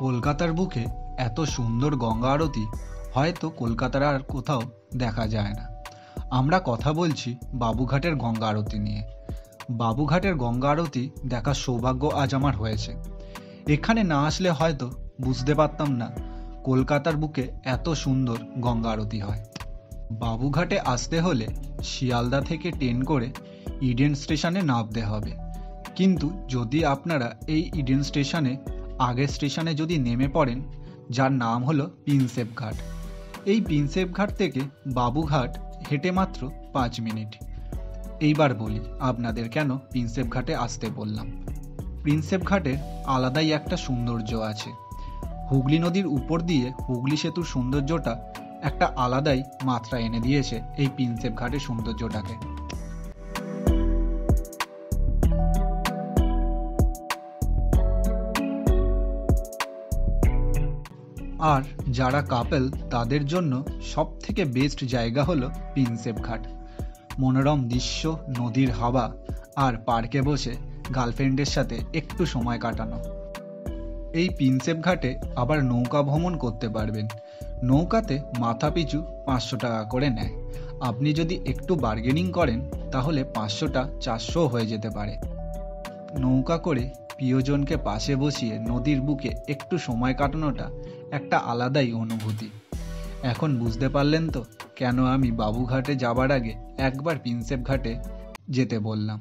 কলকাতার বুকে এত সুন্দর গঙ্গা আরতি হয়তো কলকাতার আর কোথাও দেখা যায় না। আমরা কথা বলছি বাবুঘাটের গঙ্গা আরতি নিয়ে। বাবুঘাটের গঙ্গা আরতি দেখার সৌভাগ্য আজ আমার হয়েছে। এখানে না আসলে হয়তো বুঝতে পারতাম না কলকাতার বুকে এত সুন্দর গঙ্গা আরতি হয়। বাবুঘাটে আসতে হলে শিয়ালদা থেকে ট্রেন করে ইডেন স্টেশনে নামতে হবে। কিন্তু যদি আপনারা এই ইডেন স্টেশনে আগের স্টেশনে যদি নেমে পড়েন, যার নাম হলো প্রিন্সেপ ঘাট, এই প্রিন্সেপ ঘাট থেকে বাবুঘাট হেঁটে মাত্র 5 মিনিট। এইবার বলি আপনাদের কেন প্রিন্সেপ ঘাটে আসতে বললাম। প্রিন্সেপ ঘাটের আলাদাই একটা সৌন্দর্য আছে। হুগলি নদীর উপর দিয়ে হুগলি সেতুর সৌন্দর্যটা একটা আলাদাই মাত্রা এনে দিয়েছে এই প্রিন্সেপ ঘাটের সৌন্দর্যটাকে। আর যারা কাপল তাদের জন্য সব থেকে বেস্ট জায়গা হলো প্রিন্সেপ ঘাট। মনোরম দৃশ্য, নদীর হাওয়া আর পার্কে বসে গার্লফ্রেন্ডের সাথে একটু সময় কাটানো। এই প্রিন্সেপ ঘাটে আবার নৌকা ভ্রমণ করতে পারবেন। নৌকাতে মাথা পিছু 500 টাকা করে নেয়। আপনি যদি একটু বার্গেনিং করেন তাহলে 500টা 400 হয়ে যেতে পারে। নৌকা করে প্রিয়জনকে পাশে বসিয়ে নদীর বুকে একটু সময় কাটানোটা একটা আলাদাই অনুভূতি। এখন বুঝতে পারলেন তো কেন আমি বাবুঘাটে যাবার আগে একবার প্রিন্সেপ ঘাটে যেতে বললাম।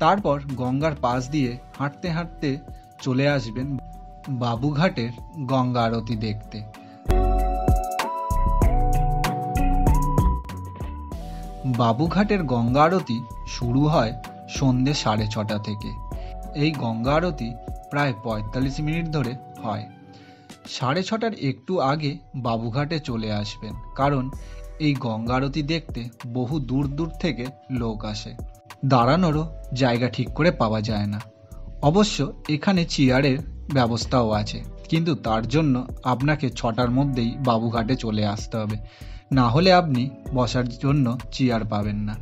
তারপর গঙ্গার পাশ দিয়ে হাঁটতে হাঁটতে চলে আসবেন বাবুঘাটের গঙ্গা আরতি দেখতে। বাবুঘাটের গঙ্গা আরতি শুরু হয় সন্ধ্যে 6:30 থেকে। এই গঙ্গা আরতি প্রায় 45 মিনিট ধরে হয়। 6:30টার একটু আগে বাবুঘাটে চলে আসবেন, কারণ এই গঙ্গা আরতি দেখতে বহু দূর দূর থেকে লোক আসে। দাঁড়ানোরও জায়গা ঠিক করে পাওয়া যায় না। অবশ্য এখানে চেয়ারের ব্যবস্থাও আছে, কিন্তু তার জন্য আপনাকে 6টার মধ্যেই বাবুঘাটে চলে আসতে হবে, না হলে আপনি বসার জন্য চেয়ার পাবেন না।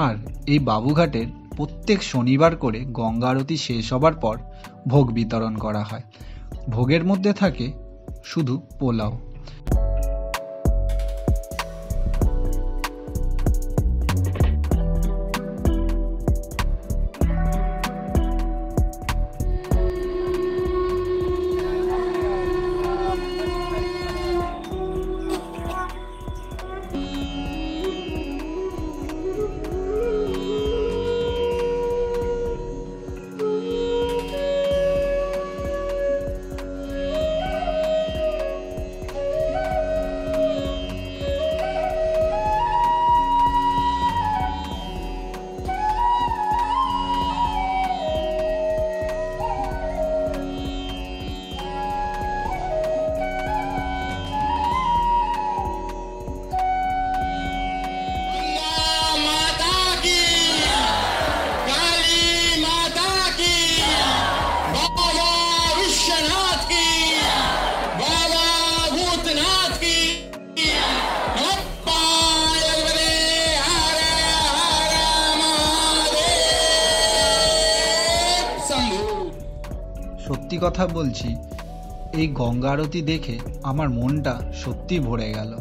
আর এই বাবুঘাটের প্রত্যেক শনিবার করে গঙ্গা আরতি শেষ হবার পর ভোগ বিতরণ করা হয়। ভোগের মধ্যে থাকে শুধু পোলাও। সত্যি কথা বলছি, এই গঙ্গা আরতি দেখে আমার মনটা সত্যি ভরে গেল।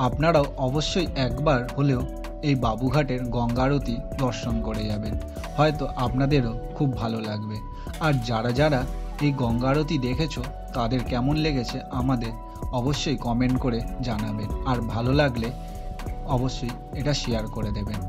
আপনারাও অবশ্যই একবার হলেও এই বাবুঘাটের গঙ্গা আরতি দর্শন করে যাবেন, হয়তো আপনাদেরও খুব ভালো লাগবে। আর যারা যারা এই গঙ্গা আরতি দেখেছো তাদের কেমন লেগেছে আমাদের অবশ্যই কমেন্ট করে জানাবেন, আর ভালো লাগলে অবশ্যই এটা শেয়ার করে দেবেন।